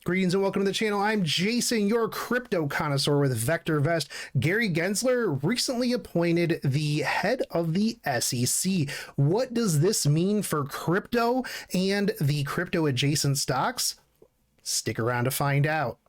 Greetings and welcome to the channel. I'm Jason, your crypto connoisseur with VectorVest. Gary Gensler recently appointed the head of the SEC. What does this mean for crypto and the crypto adjacent stocks? Stick around to find out.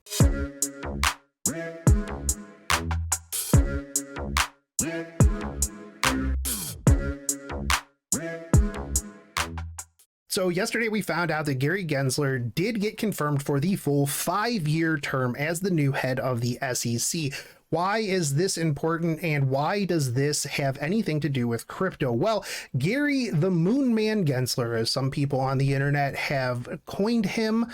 So yesterday we found out that Gary Gensler did get confirmed for the full 5-year term as the new head of the SEC. Why is this important and why does this have anything to do with crypto? Well, Gary the Moon Man Gensler, as some people on the internet have coined him,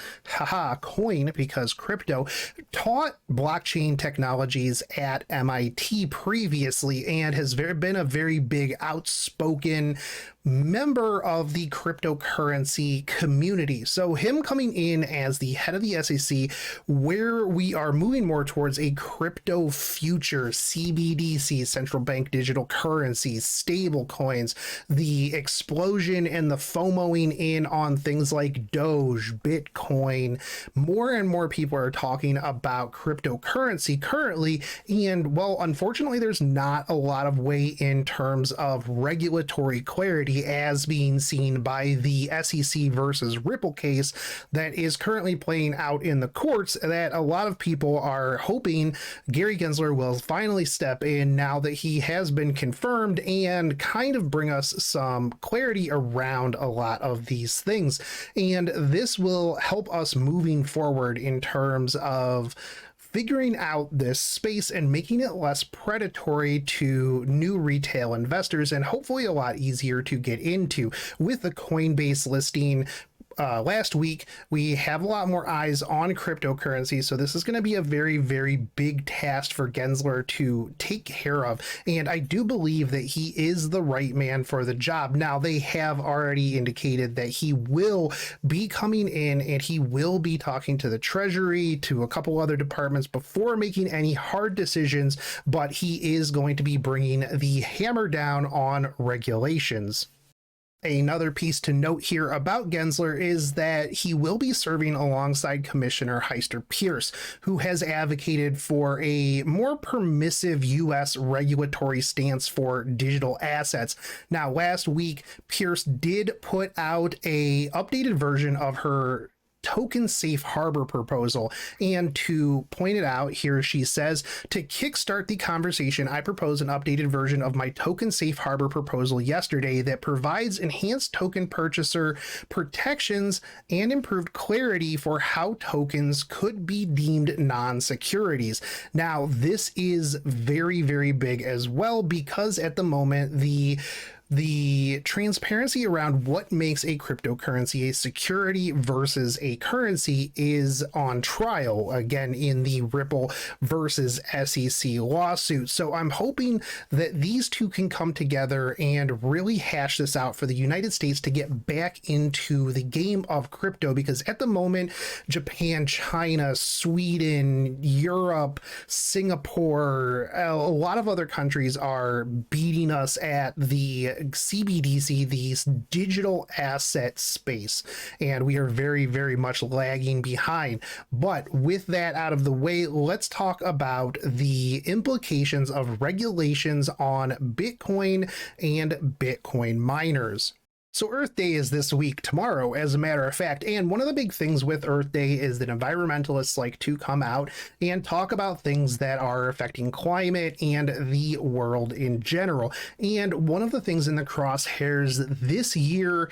coin because crypto, taught blockchain technologies at MIT previously and has been a very big outspoken member of the cryptocurrency community. So him coming in as the head of the SEC, where we are moving more towards a crypto future, CBDC, central bank digital currencies, stable coins, the explosion and the FOMOing in on things like Doge, Bitcoin. More and more people are talking about cryptocurrency currently, and well, unfortunately, there's not a lot of way in terms of regulatory clarity as being seen by the SEC versus Ripple case that is currently playing out in the courts, that a lot of people are hoping Gary Gensler will finally step in now that he has been confirmed and kind of bring us some clarity around a lot of these things. And this will help us moving forward in terms of figuring out this space and making it less predatory to new retail investors and hopefully a lot easier to get into. With the Coinbase listing last week, we have a lot more eyes on cryptocurrency, so this is going to be a very, very big task for Gensler to take care of, and I do believe that he is the right man for the job. Now, they have already indicated that he will be coming in and he will be talking to the Treasury, to a couple other departments before making any hard decisions, but he is going to be bringing the hammer down on regulations. Another piece to note here about Gensler is that he will be serving alongside Commissioner Hester Pierce, who has advocated for a more permissive U.S. regulatory stance for digital assets. Now, last week, Pierce did put out a updated version of her token safe harbor proposal, and to point it out here, she says, to kickstart the conversation, I proposed an updated version of my token safe harbor proposal yesterday that provides enhanced token purchaser protections and improved clarity for how tokens could be deemed non-securities. Now, this is very, very big as well, because at the moment, the transparency around what makes a cryptocurrency a security versus a currency is on trial again in the Ripple versus SEC lawsuit. So I'm hoping that these two can come together and really hash this out for the United States to get back into the game of crypto, because at the moment, Japan, China, Sweden, Europe, Singapore, a lot of other countries are beating us at the CBDC, the digital asset space, and we are very, very much lagging behind. But with that out of the way, let's talk about the implications of regulations on Bitcoin and Bitcoin miners. So Earth Day is this week, tomorrow, as a matter of fact, and one of the big things with Earth Day is that environmentalists like to come out and talk about things that are affecting climate and the world in general. And one of the things in the crosshairs this year,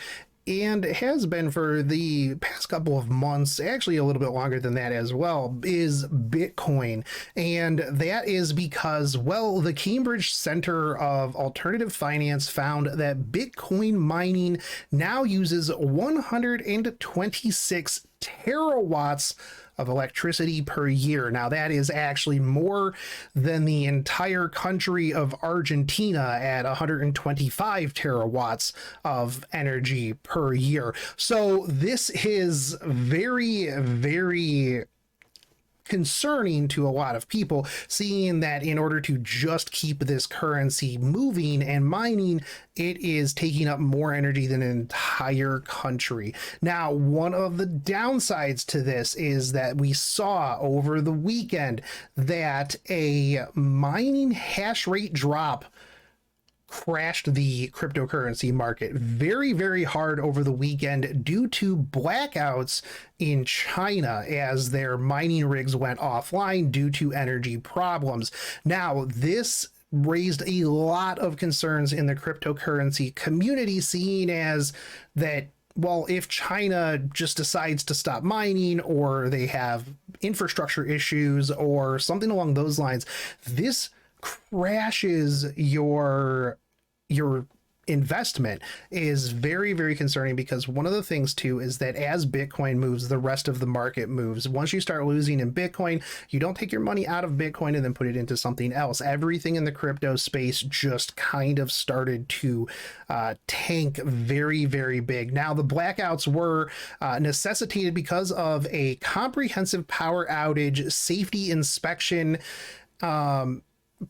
and has been for the past couple of months, actually a little bit longer than that as well, is Bitcoin. And that is because, well, the Cambridge Center of Alternative Finance found that Bitcoin mining now uses 126 terawatts of electricity per year. Now, that is actually more than the entire country of Argentina at 125 terawatts of energy per year. So this is very, very concerning to a lot of people, seeing that in order to just keep this currency moving and mining, it is taking up more energy than an entire country. Now, one of the downsides to this is that we saw over the weekend that a mining hash rate drop crashed the cryptocurrency market very, very hard over the weekend due to blackouts in China as their mining rigs went offline due to energy problems. Now, this raised a lot of concerns in the cryptocurrency community, seeing as that, well, if China just decides to stop mining or they have infrastructure issues or something along those lines, this crashes your investment is very, very concerning, because one of the things too is that as Bitcoin moves, the rest of the market moves. Once you start losing in Bitcoin, you don't take your money out of Bitcoin and then put it into something else. Everything in the crypto space just kind of started to tank very, very big. Now, the blackouts were necessitated because of a comprehensive power outage safety inspection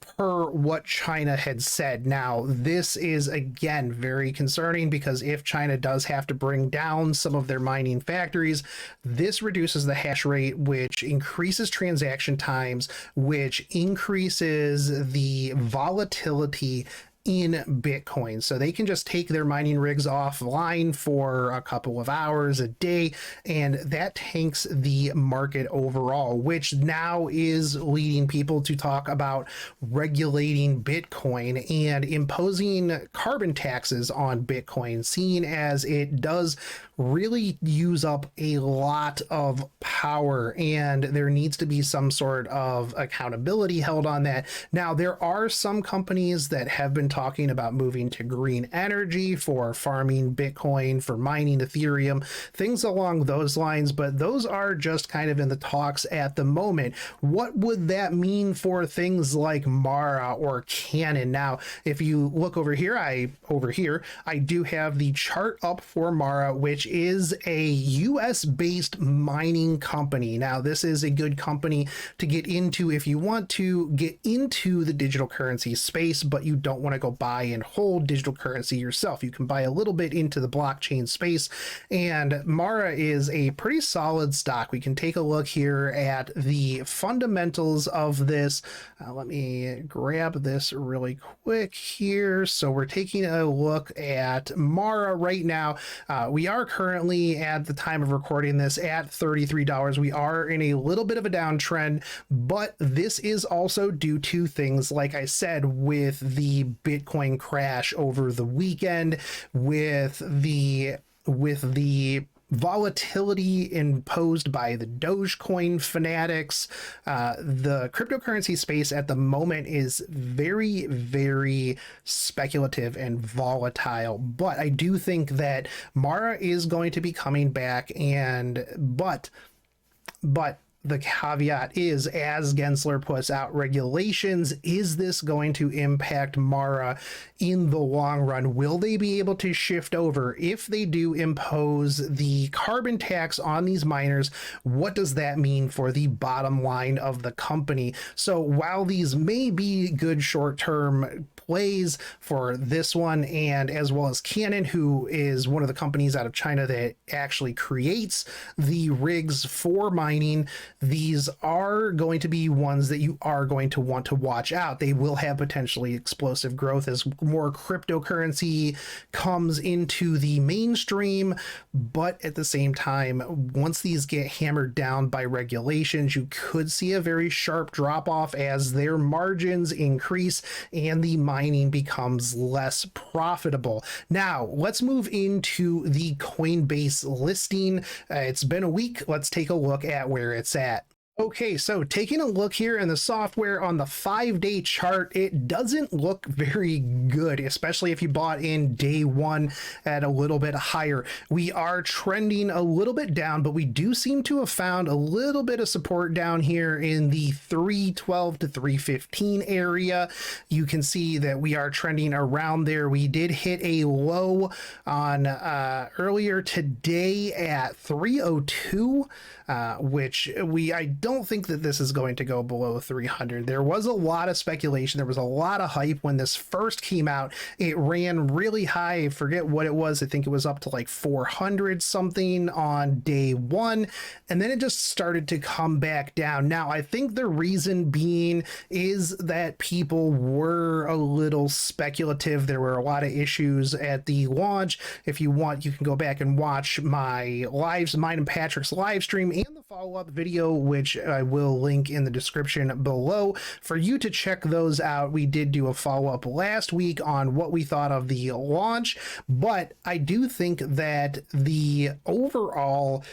per what China had said. Now, this is again very concerning, because if China does have to bring down some of their mining factories, this reduces the hash rate, which increases transaction times, which increases the volatility in Bitcoin. So they can just take their mining rigs offline for a couple of hours a day, and that tanks the market overall, which now is leading people to talk about regulating Bitcoin and imposing carbon taxes on Bitcoin, seeing as it does really use up a lot of power, and there needs to be some sort of accountability held on that. Now, there are some companies that have been talking about moving to green energy for farming Bitcoin, for mining Ethereum, things along those lines, but those are just kind of in the talks at the moment. What would that mean for things like Mara or Cannon? Now, if you look over here, I do have the chart up for Mara, which is a US based mining company. Now, this is a good company to get into if you want to get into the digital currency space, but you don't want to go buy and hold digital currency yourself. You can buy a little bit into the blockchain space, and Mara is a pretty solid stock. We can take a look here at the fundamentals of this. Let me grab this really quick here. So we're taking a look at Mara right now. We are currently, at the time of recording this, at $33. We are in a little bit of a downtrend, but this is also due to things, like I said, with the Bitcoin crash over the weekend, with the volatility imposed by the Dogecoin fanatics. The cryptocurrency space at the moment is very, very speculative and volatile, but I do think that Mara is going to be coming back, but the caveat is, as Gensler puts out regulations, is this going to impact Mara in the long run? Will they be able to shift over? If they do impose the carbon tax on these miners, what does that mean for the bottom line of the company? So while these may be good short-term plays for this one, and as well as Cannon, who is one of the companies out of China that actually creates the rigs for mining, these are going to be ones that you are going to want to watch out. They will have potentially explosive growth as more cryptocurrency comes into the mainstream, but at the same time, once these get hammered down by regulations, you could see a very sharp drop off as their margins increase and the mining becomes less profitable. Now, let's move into the Coinbase listing. It's been a week. Let's take a look at where it's at. Okay, so taking a look here in the software on the 5-day chart, it doesn't look very good, especially if you bought in day one at a little bit higher. We are trending a little bit down, but we do seem to have found a little bit of support down here in the 312 to 315 area. You can see that we are trending around there. We did hit a low on earlier today at 302, which I don't think that this is going to go below 300. There was a lot of speculation. There was a lot of hype when this first came out. It ran really high. I forget what it was. I think it was up to like 400 something on day one. And then it just started to come back down. Now, I think the reason being is that people were a little speculative. There were a lot of issues at the launch. If you want, you can go back and watch mine and Patrick's live stream and the follow-up video, which I will link in the description below for you to check those out. We did do a follow-up last week on what we thought of the launch, but I do think that the overall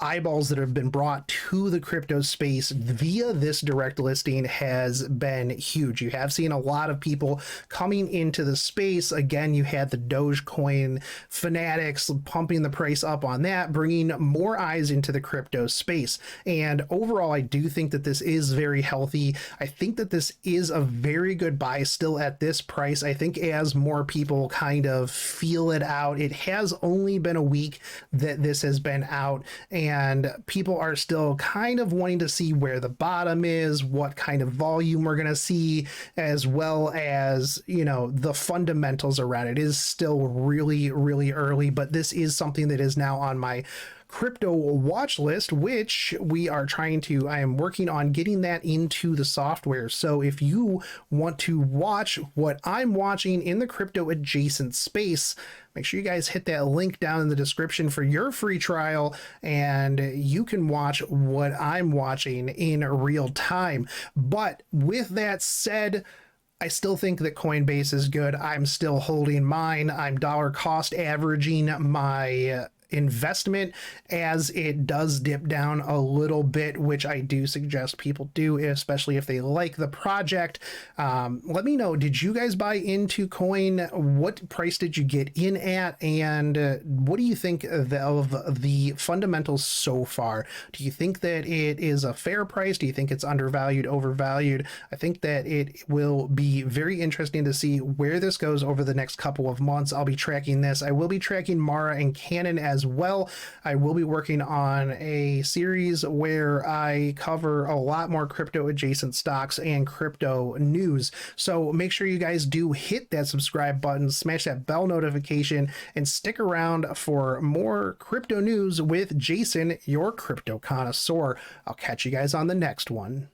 eyeballs that have been brought to the crypto space via this direct listing has been huge. You have seen a lot of people coming into the space. Again, you had the Dogecoin fanatics pumping the price up on that, bringing more eyes into the crypto space. And overall, I do think that this is very healthy. I think that this is a very good buy still at this price. I think as more people kind of feel it out, it has only been a week that this has been out, and people are still kind of wanting to see where the bottom is, what kind of volume we're going to see, as well as, you know, the fundamentals around it. It is still really, really early, but this is something that is now on my crypto watch list, which I am working on getting that into the software. So if you want to watch what I'm watching in the crypto adjacent space, make sure you guys hit that link down in the description for your free trial, and you can watch what I'm watching in real time. But with that said, I still think that Coinbase is good. I'm still holding mine. I'm dollar cost averaging my investment as it does dip down a little bit, which I do suggest people do, especially if they like the project. Let me know, did you guys buy into Coin? What price did you get in at? And what do you think of the fundamentals so far? Do you think that it is a fair price? Do you think it's undervalued, overvalued? I think that it will be very interesting to see where this goes over the next couple of months. I'll be tracking this. I will be tracking Mara and Canon as well. I will be working on a series where I cover a lot more crypto adjacent stocks and crypto news. So make sure you guys do hit that subscribe button, smash that bell notification, and stick around for more crypto news with Jason, your crypto connoisseur. I'll catch you guys on the next one.